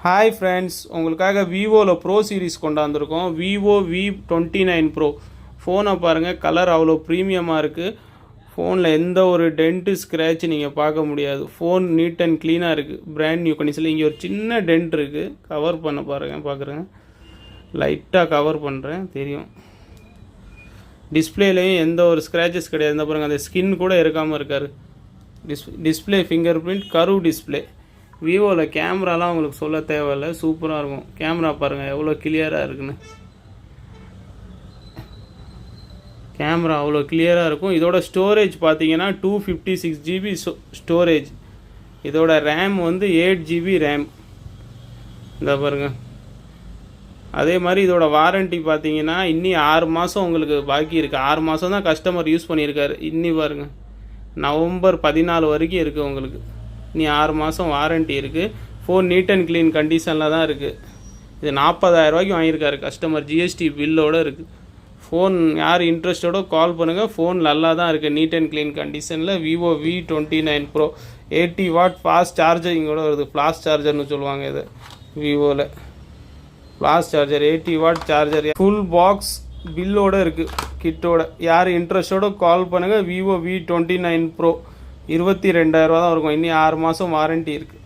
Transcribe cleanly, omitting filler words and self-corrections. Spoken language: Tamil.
ஹாய் ஃப்ரெண்ட்ஸ், உங்களுக்காக விவோவில் ப்ரோ சீரிஸ் கொண்டாந்துருக்கோம். விவோ V29 ப்ரோ ஃபோனை பாருங்கள். கலர் அவ்வளோ ப்ரீமியமாக இருக்குது. ஃபோனில் எந்த ஒரு டென்ட்டு ஸ்க்ராட்ச் நீங்கள் பார்க்க முடியாது. ஃபோன் நீட் அண்ட் க்ளீனாக இருக்குது. பிராண்ட் நியூ கண்டிஷனில். இங்கே ஒரு சின்ன டென்ட் இருக்குது. கவர் பண்ண பார்க்குறேங்க. லைட்டாக கவர் பண்ணுறேன், தெரியும். டிஸ்பிளேலையும் எந்த ஒரு ஸ்க்ராச்சஸ் கிடையாது. இந்த பாருங்கள், அந்த ஸ்கின் கூட இருக்காமல் இருக்கார். Display fingerprint, curve display. விவோவில் கேமராலாம் உங்களுக்கு சொல்ல தேவையில்லை, சூப்பராக இருக்கும். கேமரா பாருங்கள் எவ்வளோ கிளியராக இருக்குன்னு. கேமரா அவ்வளோ கிளியராக இருக்கும். இதோட ஸ்டோரேஜ் பார்த்தீங்கன்னா 256 GB ஸ்டோரேஜ். இதோட ரேம் வந்து 8 GB ரேம். இந்த பாருங்கள். அதே மாதிரி இதோட வாரண்ட்டி பார்த்தீங்கன்னா இன்னி 6 மாதம் உங்களுக்கு பாக்கி இருக்குது. 6 மாதம் தான் கஸ்டமர் யூஸ் பண்ணியிருக்காரு. இன்னி பாருங்கள், நவம்பர் 14 வரைக்கும் இருக்குது உங்களுக்கு. நீ 6 மாதம் வாரண்ட்டி இருக்குது. ஃபோன் நீட் அண்ட் க்ளீன் கண்டிஷனில் தான் இருக்குது. இது 40,000 ரூபாய்க்கு வாங்கியிருக்காரு கஸ்டமர். ஜிஎஸ்டி பில்லோடு இருக்குது. ஃபோன் யார் இன்ட்ரெஸ்டோட கால் பண்ணுங்கள். ஃபோன் நல்லா தான் இருக்குது, நீட் அண்ட் க்ளீன் கண்டிஷனில். Vivo V29 pro 80 watt fast சார்ஜரிங்கோட வருது. ஃப்ளாஷ் சார்ஜர்னு சொல்லுவாங்க இது. விவோவில் flash charger 80 watt charger. Full box பில்லோடு இருக்குது, கிட்டோட. யார் இன்ட்ரெஸ்டோட கால் பண்ணுங்கள். விவோ V29 ப்ரோ 22,000 தான் இருக்கும். இன்னும் 6 மாதம் வாரண்ட்டி இருக்குது.